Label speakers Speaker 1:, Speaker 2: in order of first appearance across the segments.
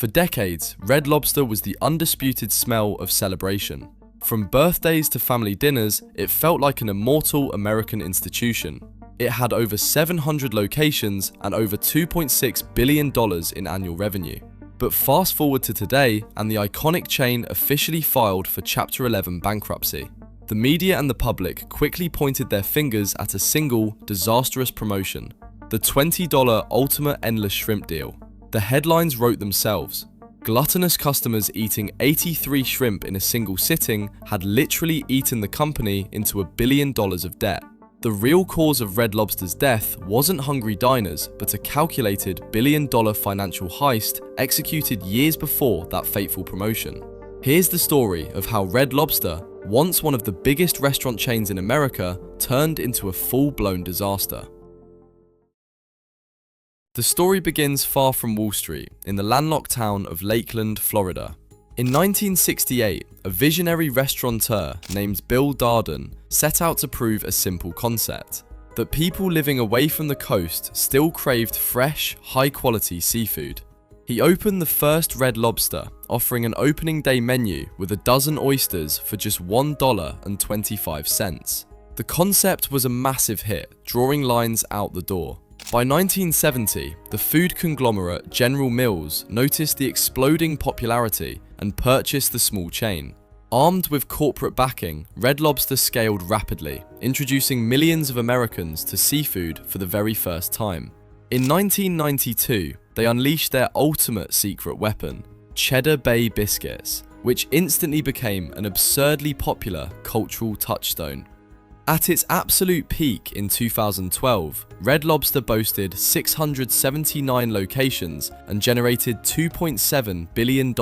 Speaker 1: For decades, Red Lobster was the undisputed smell of celebration. From birthdays to family dinners, it felt like an immortal American institution. It had over 700 locations and over $2.6 billion in annual revenue. But fast forward to today, and the iconic chain officially filed for Chapter 11 bankruptcy. The media and the public quickly pointed their fingers at a single, disastrous promotion: the $20 Ultimate Endless Shrimp Deal. The headlines wrote themselves. Gluttonous customers eating 83 shrimp in a single sitting had literally eaten the company into $1 billion of debt. The real cause of Red Lobster's death wasn't hungry diners, but a calculated billion-dollar financial heist executed years before that fateful promotion. Here's the story of how Red Lobster, once one of the biggest restaurant chains in America, turned into a full-blown disaster. The story begins far from Wall Street, in the landlocked town of Lakeland, Florida. In 1968, a visionary restaurateur named Bill Darden set out to prove a simple concept: that people living away from the coast still craved fresh, high-quality seafood. He opened the first Red Lobster, offering an opening day menu with a dozen oysters for just $1.25. The concept was a massive hit, drawing lines out the door. By 1970, the food conglomerate General Mills noticed the exploding popularity and purchased the small chain. Armed with corporate backing, Red Lobster scaled rapidly, introducing millions of Americans to seafood for the very first time. In 1992, they unleashed their ultimate secret weapon, Cheddar Bay Biscuits, which instantly became an absurdly popular cultural touchstone. At its absolute peak in 2012, Red Lobster boasted 679 locations and generated $2.7 billion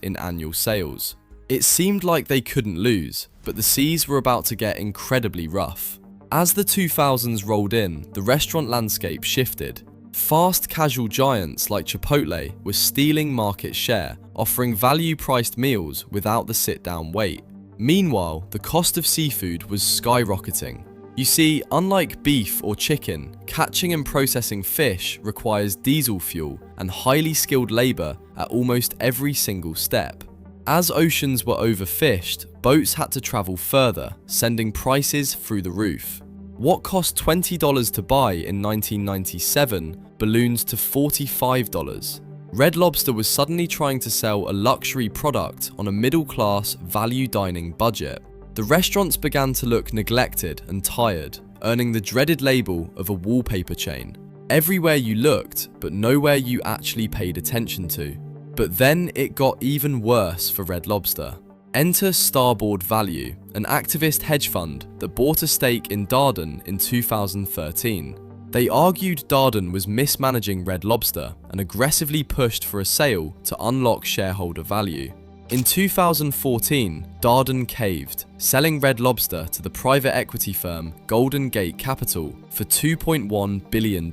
Speaker 1: in annual sales. It seemed like they couldn't lose, but the seas were about to get incredibly rough. As the 2000s rolled in, the restaurant landscape shifted. Fast casual giants like Chipotle were stealing market share, offering value-priced meals without the sit-down wait. Meanwhile, the cost of seafood was skyrocketing. You see, unlike beef or chicken, catching and processing fish requires diesel fuel and highly skilled labor at almost every single step. As oceans were overfished, boats had to travel further, sending prices through the roof. What cost $20 to buy in 1997 ballooned to $45. Red Lobster was suddenly trying to sell a luxury product on a middle-class, value dining budget. The restaurants began to look neglected and tired, earning the dreaded label of a wallpaper chain. Everywhere you looked, but nowhere you actually paid attention to. But then it got even worse for Red Lobster. Enter Starboard Value, an activist hedge fund that bought a stake in Darden in 2013. They argued Darden was mismanaging Red Lobster and aggressively pushed for a sale to unlock shareholder value. In 2014, Darden caved, selling Red Lobster to the private equity firm Golden Gate Capital for $2.1 billion.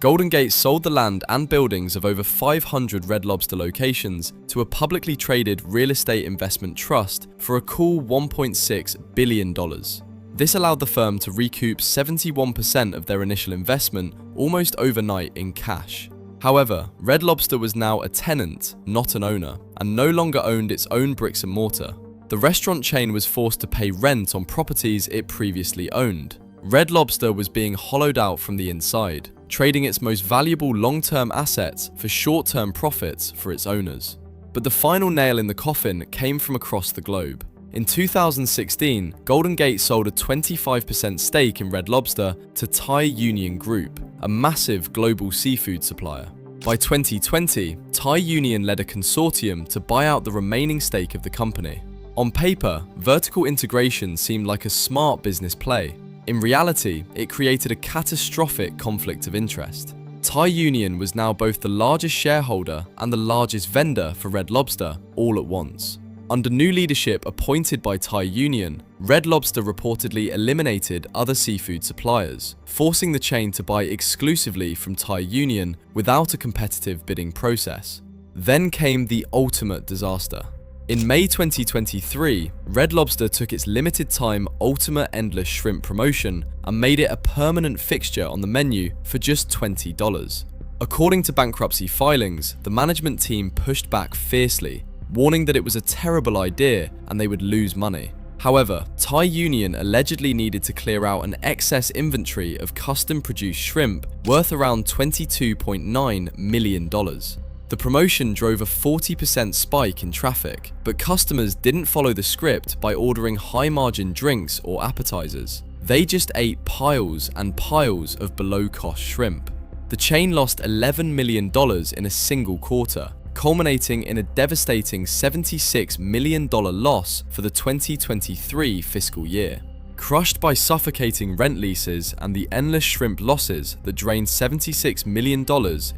Speaker 1: Golden Gate sold the land and buildings of over 500 Red Lobster locations to a publicly traded real estate investment trust for a cool $1.6 billion. This allowed the firm to recoup 71% of their initial investment almost overnight in cash. However, Red Lobster was now a tenant, not an owner, and no longer owned its own bricks and mortar. The restaurant chain was forced to pay rent on properties it previously owned. Red Lobster was being hollowed out from the inside, trading its most valuable long-term assets for short-term profits for its owners. But the final nail in the coffin came from across the globe. In 2016, Golden Gate sold a 25% stake in Red Lobster to Thai Union Group, a massive global seafood supplier. By 2020, Thai Union led a consortium to buy out the remaining stake of the company. On paper, vertical integration seemed like a smart business play. In reality, it created a catastrophic conflict of interest. Thai Union was now both the largest shareholder and the largest vendor for Red Lobster all at once. Under new leadership appointed by Thai Union, Red Lobster reportedly eliminated other seafood suppliers, forcing the chain to buy exclusively from Thai Union without a competitive bidding process. Then came the ultimate disaster. In May 2023, Red Lobster took its limited-time Ultimate Endless Shrimp promotion and made it a permanent fixture on the menu for just $20. According to bankruptcy filings, the management team pushed back fiercely, warning that it was a terrible idea and they would lose money. However, Thai Union allegedly needed to clear out an excess inventory of custom-produced shrimp worth around $22.9 million. The promotion drove a 40% spike in traffic, but customers didn't follow the script by ordering high-margin drinks or appetizers. They just ate piles and piles of below-cost shrimp. The chain lost $11 million in a single quarter, culminating in a devastating $76 million loss for the 2023 fiscal year. Crushed by suffocating rent leases and the endless shrimp losses that drained $76 million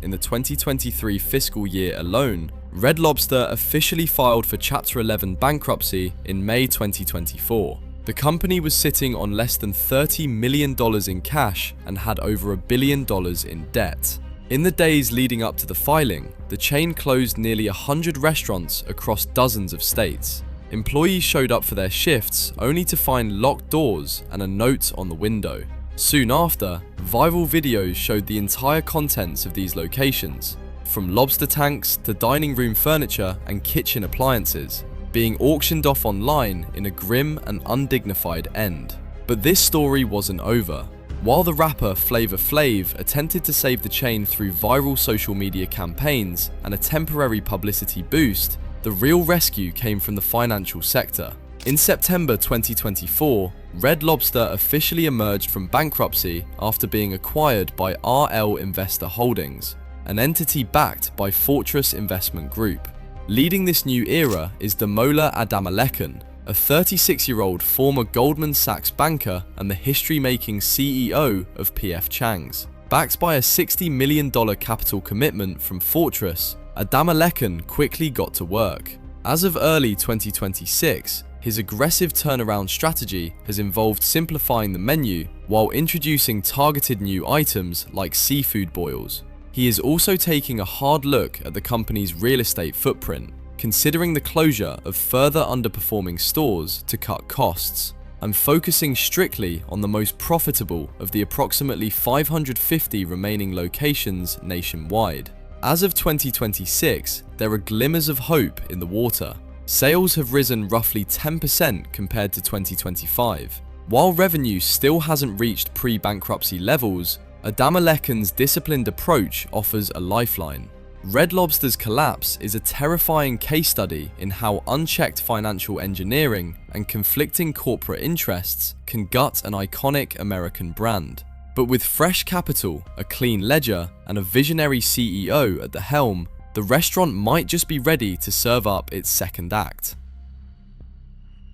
Speaker 1: in the 2023 fiscal year alone, Red Lobster officially filed for Chapter 11 bankruptcy in May 2024. The company was sitting on less than $30 million in cash and had over $1 billion in debt. In the days leading up to the filing, the chain closed nearly 100 restaurants across dozens of states. Employees showed up for their shifts only to find locked doors and a note on the window. Soon after, viral videos showed the entire contents of these locations, from lobster tanks to dining room furniture and kitchen appliances, being auctioned off online in a grim and undignified end. But this story wasn't over. While the rapper Flavor Flav attempted to save the chain through viral social media campaigns and a temporary publicity boost, the real rescue came from the financial sector. In September 2024, Red Lobster officially emerged from bankruptcy after being acquired by RL Investor Holdings, an entity backed by Fortress Investment Group. Leading this new era is Damola Adamalekan, a 36-year-old former Goldman Sachs banker and the history-making CEO of PF Chang's. Backed by a $60 million capital commitment from Fortress, Adamalekan quickly got to work. As of early 2026, his aggressive turnaround strategy has involved simplifying the menu while introducing targeted new items like seafood boils. He is also taking a hard look at the company's real estate footprint, considering the closure of further underperforming stores to cut costs, and focusing strictly on the most profitable of the approximately 550 remaining locations nationwide. As of 2026, there are glimmers of hope in the water. Sales have risen roughly 10% compared to 2025. While revenue still hasn't reached pre-bankruptcy levels, Adamalekan's disciplined approach offers a lifeline. Red Lobster's collapse is a terrifying case study in how unchecked financial engineering and conflicting corporate interests can gut an iconic American brand. But with fresh capital, a clean ledger, and a visionary CEO at the helm, the restaurant might just be ready to serve up its second act.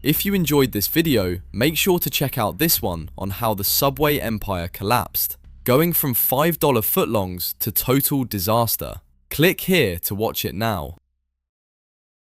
Speaker 1: If you enjoyed this video, make sure to check out this one on how the Subway empire collapsed, going from $5 footlongs to total disaster. Click here to watch it now.